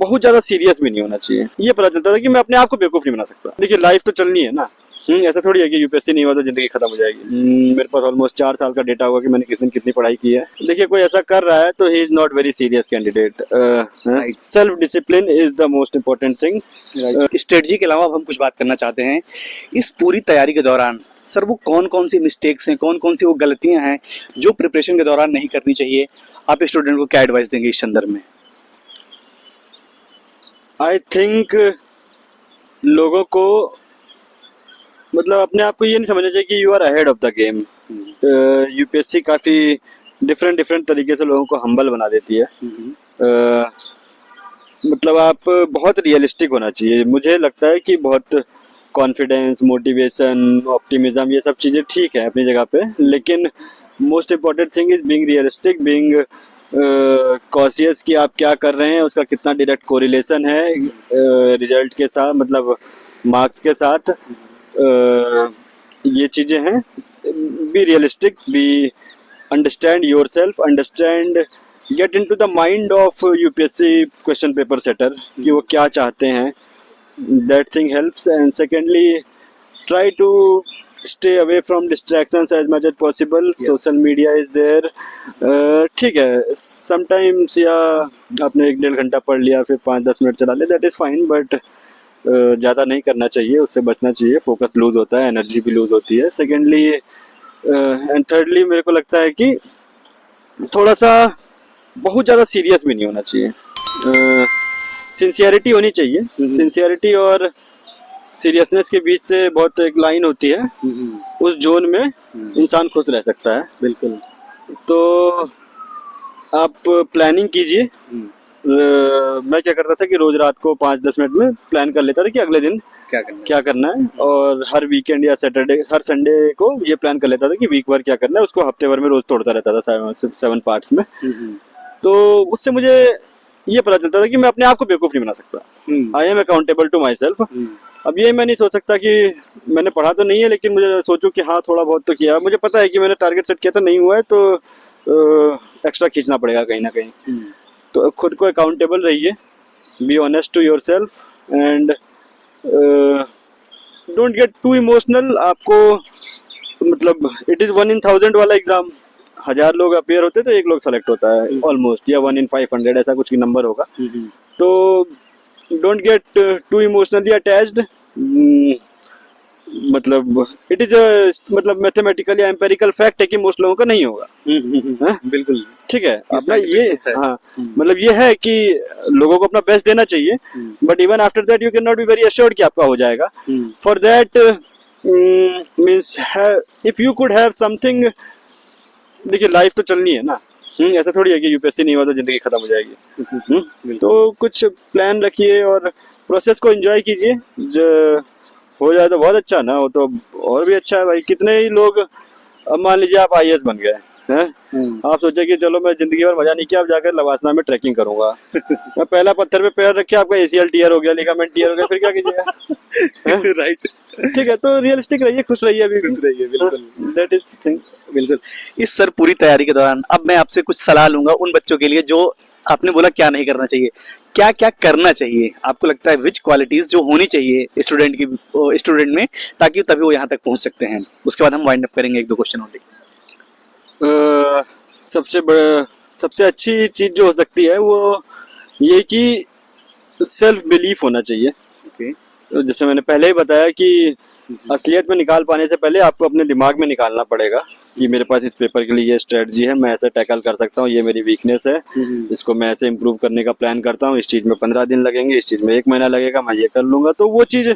बहुत ज्यादा सीरियस भी नहीं होना चाहिए। ये पता चलता था कि मैं अपने आप को बेवकूफ नहीं बना सकता। देखिए लाइफ तो चलनी है ना, ऐसा थोड़ी है कि यूपीएससी नहीं हुआ तो जिंदगी खत्म हो जाएगी। मेरे पास ऑलमोस्ट 4 साल का डेटा होगा कि मैंने किस दिन कितनी पढ़ाई की है। देखिए कोई ऐसा कर रहा है तो he is not very serious candidate. Self discipline is the most important thing. Strategy के अलावा अब हम कुछ बात करना चाहते हैं इस पूरी तैयारी के दौरान। सर वो कौन कौन सी मिस्टेक्स हैं, कौन कौन सी वो गलतियां हैं जो प्रिपरेशन के दौरान नहीं करनी चाहिए? आप स्टूडेंट को क्या एडवाइस देंगे इस संदर्भ में? आई थिंक लोगों को मतलब अपने आप को ये नहीं समझना चाहिए कि you are ahead of the game. UPSC काफ़ी डिफरेंट तरीके से लोगों को हम्बल बना देती है। मतलब आप बहुत रियलिस्टिक होना चाहिए। मुझे लगता है कि बहुत कॉन्फिडेंस, मोटिवेशन, ऑप्टिमिज्म ये सब चीज़ें ठीक है अपनी जगह पे, लेकिन most important thing is being realistic, being cautious कि आप क्या कर रहे हैं, उसका कितना डायरेक्ट कोरिलेशन है रिजल्ट के साथ, मतलब मार्क्स के साथ। ये चीज़ें हैं। Be realistic, be understand yourself, understand, get into the mind of UPSC question paper setter कि वो क्या चाहते हैं। That thing helps. And secondly try to stay away from distractions as much as possible. Yes. Social media is there. ठीक है sometimes, या आपने 1-1.5 घंटा पढ़ लिया फिर 5-10 मिनट चला लिया, that is fine, but ज़्यादा नहीं करना चाहिए, उससे बचना चाहिए। फोकस लूज होता है, एनर्जी भी लूज होती है। सेकेंडली एंड थर्डली मेरे को लगता है कि थोड़ा सा बहुत ज़्यादा सीरियस भी नहीं होना चाहिए। सिंसियरिटी होनी चाहिए। सिंसियरिटी और सीरियसनेस के बीच से बहुत एक लाइन होती है, उस जोन में इंसान खुश रह सकता है। बिल्कुल। तो आप प्लानिंग कीजिए। मैं क्या करता था कि रोज रात को 5-10 मिनट में प्लान कर लेता था कि अगले दिन क्या करना है, और हर वीकेंड या सैटरडे, हर संडे को ये प्लान कर लेता था कि वीक भर क्या करना है, उसको हफ्ते भर में रोज तोड़ता रहता था 7 पार्ट्स में। तो उससे मुझे ये पता चलता था कि मैं अपने आप को बेवकूफ नहीं बना सकता। I am accountable to myself. अब ये मैं नहीं सोच सकता कि मैंने पढ़ा तो नहीं है, लेकिन मुझे सोचूं कि हाँ थोड़ा बहुत तो किया। मुझे पता है कि मैंने टारगेट सेट किया था, नहीं हुआ है तो एक्स्ट्रा खींचना पड़ेगा कहीं ना कहीं। तो खुद को अकाउंटेबल रहिए, be honest to yourself, and don't get too emotional. आपको मतलब इट इज़ 1 in 1000 वाला एग्जाम। 1000 लोग अपेयर होते तो 1 लोग सेलेक्ट होता है ऑलमोस्ट, या 1 in 500 ऐसा कुछ नंबर होगा। तो don't get too emotionally attached. मतलब इट इज मतलब मैथमेटिकली एम्पेरिकल फैक्ट है कि मोस्ट लोगों का नहीं होगा। बिल्कुल ठीक है। अपना ये हाँ मतलब ये है कि लोगों को अपना बेस्ट देना चाहिए, but even after that you can not be very assured कि आपका हो जाएगा। For that means if you could have something. देखिए लाइफ तो चलनी है ना, ऐसा थोड़ी है कि यूपीएससी नहीं हुआ तो जिंदगी खत्म हो जाएगी। तो कुछ प्लान रखिए और प्रोसेस को एंजॉय कीजिए। हो जाए तो बहुत अच्छा, ना हो तो और भी अच्छा है भाई। कितने ही लोग, अब मान लीजिए आप आईएएस बन गए हैं, आप सोचे कि चलो मैं जिंदगी भर मजा नहीं किया, अब जाकर लवासना में ट्रैकिंग करूंगा। मैं पहला पत्थर पे पैर रखे, आपका एसीएल टीयर हो गया, लिगामेंट टीयर हो गया, फिर क्या कीजिएगा? राइट। ठीक है, तो रियलिस्टिक रहिए, खुश रहिए, अभी खुश रहिए। बिल्कुल, दैट इज थिंग। बिल्कुल। इस सर पूरी तैयारी के दौरान अब मैं आपसे कुछ सलाह लूंगा उन बच्चों के लिए जो आपने बोला क्या नहीं करना चाहिए, क्या क्या करना चाहिए आपको लगता है, विच क्वालिटीज जो होनी चाहिए स्टूडेंट में, ताकि तभी वो यहाँ तक पहुंच सकते हैं। उसके बाद हम वाइंड अप करेंगे 1-2 क्वेश्चन ओनली। सबसे अच्छी चीज जो हो सकती है वो ये कि सेल्फ बिलीफ होना चाहिए। जैसे मैंने पहले ही बताया कि असलियत में निकाल पाने से पहले आपको अपने दिमाग में निकालना पड़ेगा कि मेरे पास इस पेपर के लिए ये स्ट्रेटजी है, मैं ऐसे टैकल कर सकता हूँ, ये मेरी वीकनेस है, इसको मैं ऐसे इम्प्रूव करने का प्लान करता हूँ, इस चीज़ में 15 दिन लगेंगे, इस चीज़ में 1 महीना लगेगा, मैं ये कर लूंगा। तो वो चीज़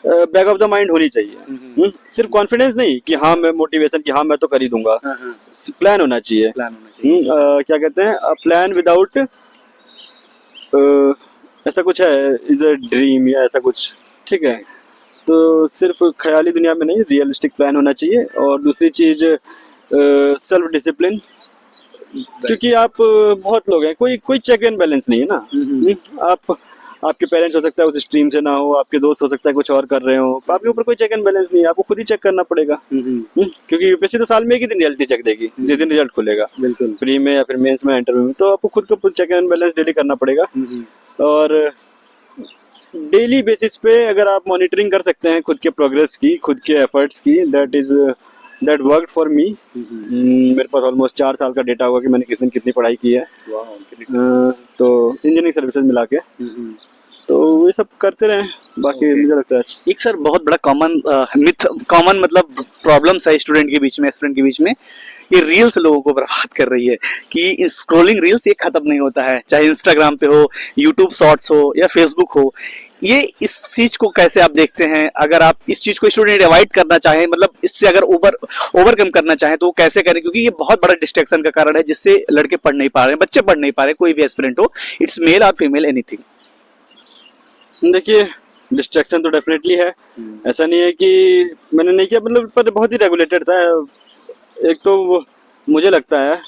बैक ऑफ द माइंड होनी चाहिए। सिर्फ कॉन्फिडेंस नहीं कि हाँ मैं, मोटिवेशन कि हाँ मैं तो कर ही दूंगा। प्लान होना चाहिए। क्या कहते हैं, प्लान विदाउट ऐसा कुछ है, इज अ ड्रीम या ऐसा कुछ। ठीक है, तो सिर्फ ख्याली दुनिया में नहीं, रियलिस्टिक प्लान होना चाहिए। और दूसरी चीज सेल्फ डिसिप्लिन, क्योंकि आप बहुत लोग हैं, कोई चेक एंड बैलेंस नहीं है ना। आपके पेरेंट्स हो सकता है उस स्ट्रीम से ना हो, आपके दोस्त हो सकता है कुछ और कर रहे हो, तो आपके ऊपर कोई चेक एंड बैलेंस नहीं है, आपको खुद ही चेक करना पड़ेगा। क्योंकि यूपीएससी तो साल में एक ही दिन रियलिटी चेक देगी, जिस दिन रिजल्ट खुलेगा, बिल्कुल। प्री में या फिर मेंस में, इंटरव्यू में, तो आपको खुद को चेक एंड बैलेंस डेली करना पड़ेगा। और डेली बेसिस पे अगर आप मॉनिटरिंग कर सकते हैं खुद के प्रोग्रेस की, खुद के एफर्ट्स की, दैट वर्कड फॉर मी। मेरे पास ऑलमोस्ट 4 साल का डेटा होगा कि मैंने किस दिन कितनी पढ़ाई की है। तो इंजीनियरिंग सर्विसेज मिला के, तो ये सब करते रहे, बाकी मुझे लगता है। एक सर बहुत बड़ा कॉमन मतलब प्रॉब्लम्स है स्टूडेंट के बीच में, एस्पिरेंट के बीच में, ये रील्स लोगों को बर्बाद कर रही है कि स्क्रॉलिंग रील्स ये खत्म नहीं होता है, चाहे इंस्टाग्राम पे हो, यूट्यूब शॉर्ट्स हो या फेसबुक हो। ये इस चीज को कैसे आप देखते हैं? अगर आप इस चीज को स्टूडेंट अवॉइड करना चाहें, मतलब इससे अगर ओवरकम करना चाहें तो वो कैसे करें? क्योंकि ये बहुत बड़ा डिस्ट्रैक्शन का कारण है जिससे लड़के पढ़ नहीं पा रहे हैं, बच्चे पढ़ नहीं पा रहे, कोई भी एस्पिरेंट हो, इट्स मेल और फीमेल एनीथिंग। देखिए, डिस्ट्रैक्शन तो डेफिनेटली है, ऐसा नहीं है कि मैंने नहीं किया, मतलब पर बहुत ही रेगुलेटेड था। एक तो मुझे लगता है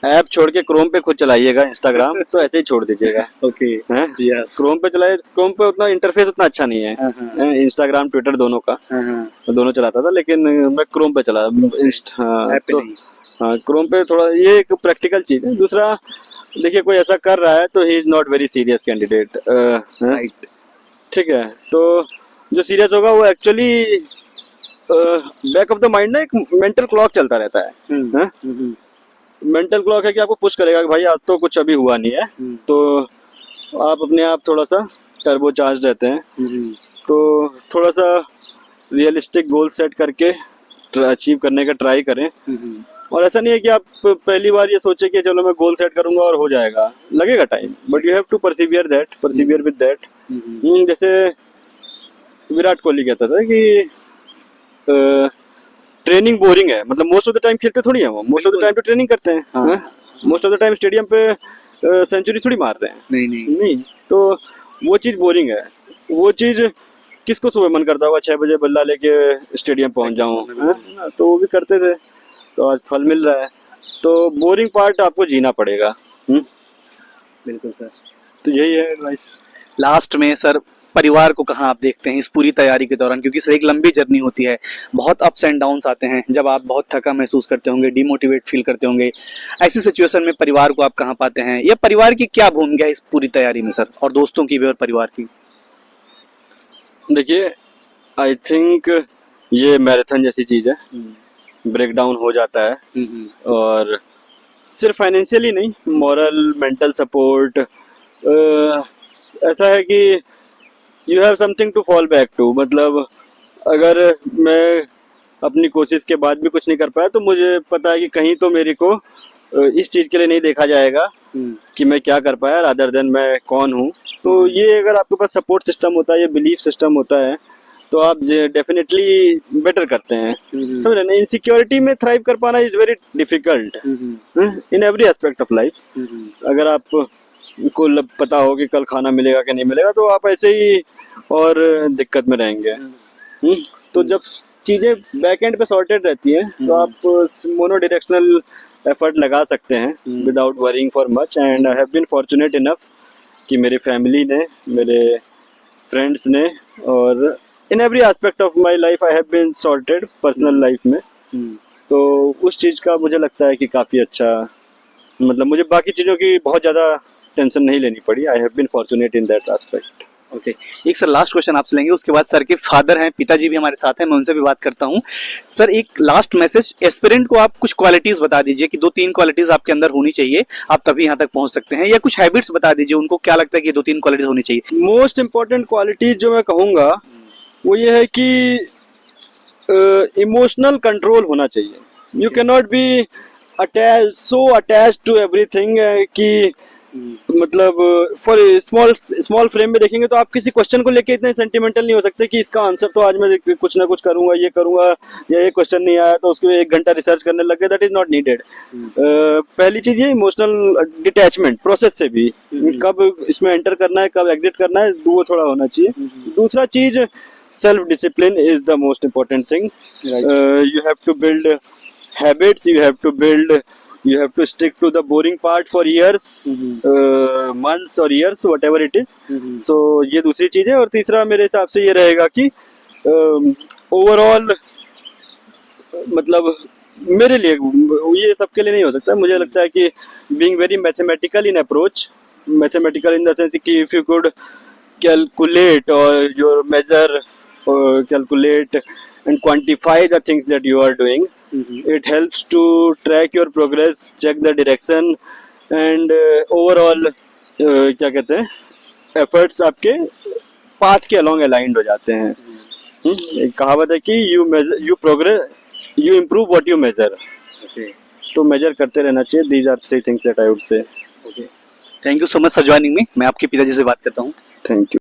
ऐप छोड़ के क्रोम पे खुद चलाइएगा इंस्टाग्राम, तो ऐसे ही छोड़ दीजिएगा। Okay, yes. क्रोम पे चलाए, क्रोम पे उतना इंटरफेस उतना अच्छा नहीं है, इंस्टाग्राम ट्विटर दोनों का, मैं दोनों चलाता था, लेकिन मैं क्रोम पे चला, क्रोम पे थोड़ा ये एक प्रैक्टिकल चीज है। दूसरा, देखिए कोई ऐसा कर रहा है तो he is not very serious candidate, right? ठीक है, तो जो सीरियस होगा वो actually back of the mind ना एक मेंटल क्लॉक चलता रहता है, मेंटल क्लॉक है कि आपको पुश करेगा कि भाई आज तो कुछ अभी हुआ नहीं है, तो आप अपने आप थोड़ा सा टर्बो चार्ज रहते हैं, तो थोड़ा सा रियलिस्टिक गोल सेट करके अचीव करने का ट्राई करें। और ऐसा नहीं है कि आप पहली बार ये सोचे कि चलो मैं गोल सेट करूंगा और हो जाएगा, लगेगा time, but you have to persevere with that. जैसे विराट कोहली कहता था कि ट्रेनिंग बोरिंग है, मतलब मोस्ट ऑफ द टाइम खेलते थोड़ी है वो, मोस्ट ऑफ द टाइम तो ट्रेनिंग करते हैं, most of the time stadium पे सेंचुरी थोड़ी मार रहे हैं, नहीं, तो वो चीज बोरिंग है। वो चीज किसको सुबह मन करता होगा 6 बजे बल्ला लेके स्टेडियम पहुंच जाऊं, तो वो भी करते थे, तो आज फल मिल रहा है। तो बोरिंग पार्ट आपको जीना पड़ेगा। बिल्कुल सर, तो यही है एडवाइस। लास्ट में सर, परिवार को कहाँ आप देखते हैं इस पूरी तैयारी के दौरान? क्योंकि सर एक लंबी जर्नी होती है, बहुत अप्स एंड डाउन्स आते हैं, जब आप बहुत थका महसूस करते होंगे, डिमोटिवेट फील करते होंगे, ऐसी सिचुएशन में परिवार को आप कहाँ पाते हैं? या परिवार की क्या भूमिका है इस पूरी तैयारी में सर, और दोस्तों की भी और परिवार की? देखिए, आई थिंक ये मैराथन जैसी चीज है, ब्रेक डाउन हो जाता है, और सिर्फ फाइनेंशियली नहीं, मॉरल, मेंटल सपोर्ट, ऐसा है कि you have something to fall back to. मतलब अगर मैं अपनी कोशिश के बाद भी कुछ नहीं कर पाया, तो मुझे पता है कि कहीं तो मेरे को इस चीज के लिए नहीं देखा जाएगा कि मैं क्या कर पाया, रादर देन मैं कौन हूँ। तो ये अगर आपके पास सपोर्ट सिस्टम होता है, ये बिलीफ सिस्टम होता है, तो आप डेफिनेटली बेटर करते हैं। समझ रहे ना, इनसिक्योरिटी में थ्राइव कर पाना is very difficult in every aspect of life. अगर आप को पता हो कि कल खाना मिलेगा कि नहीं मिलेगा, तो आप ऐसे ही और दिक्कत में रहेंगे। तो जब चीजें बैक एंड पे सॉर्टेड रहती हैं, तो आप मोनो डायरेक्शनल एफर्ट लगा सकते हैं without worrying for much. And I have been fortunate enough कि मेरी फैमिली ने, मेरे फ्रेंड्स ने, और in every aspect of my life I have been sorted personal life में। तो उस चीज का मुझे लगता है कि काफी अच्छा, मतलब मुझे बाकी चीजों की बहुत ज्यादा टेंशन नहीं लेनी पड़ी। I have been fortunate in that aspect. Okay, एक सर लास्ट क्वेश्चन आपसे लेंगे, उसके बाद सर के फादर हैं, पिताजी भी हमारे साथ हैं, मैं उनसे भी बात करता हूं। सर एक लास्ट मैसेज, एस्पिरेंट को आप कुछ क्वालिटीज बता दीजिए कि 2-3 क्वालिटीज आपके अंदर होनी चाहिए, आप तभी यहां तक पहुंच सकते हैं, या कुछ हैबिट्स बता दीजिए उनको, क्या लगता है कि 2-3 क्वालिटीज होनी चाहिए? मोस्ट इंपॉर्टेंट क्वालिटीज जो मैं कहूंगा वो ये है कि इमोशनल कंट्रोल होना चाहिए। You can not be attached to everything कि मतलब फॉर स्मॉल फ्रेम में देखेंगे तो आप किसी क्वेश्चन को लेके इतने सेंटिमेंटल नहीं हो सकते कि इसका आंसर तो आज मैं कुछ ना कुछ करूंगा, ये करूंगा, या ये क्वेश्चन नहीं आया तो उसको 1 घंटा रिसर्च करने लग गए। That is not needed. पहली चीज ये इमोशनल डिटैचमेंट प्रोसेस से भी, कब इसमें एंटर करना है, कब एग्जिट करना है, वो थोड़ा होना चाहिए। दूसरा चीज, self discipline is the most important thing. You have to build habits, you have to build You have to stick to the boring part for years, months or years, whatever it is. So ये दूसरी चीज है। और तीसरा मेरे हिसाब से ये रहेगा कि ओवरऑल मतलब मेरे लिए, ये सबके लिए नहीं हो सकता, मुझे लगता है कि being very mathematical in approach, mathematical in the sense कि if you could calculate or your measure or calculate and quantify the things that you are doing, it helps to track your progress, check the direction and overall क्या कहते हैं, efforts आपके path के along aligned हो जाते हैं। एक कहावत है कि you progress, you improve what you measure। तो measure करते रहना चाहिए। These are 3 things that I would say। Thank you so much for joining me. मैं आपके पिताजी से बात करता हूँ। Thank you।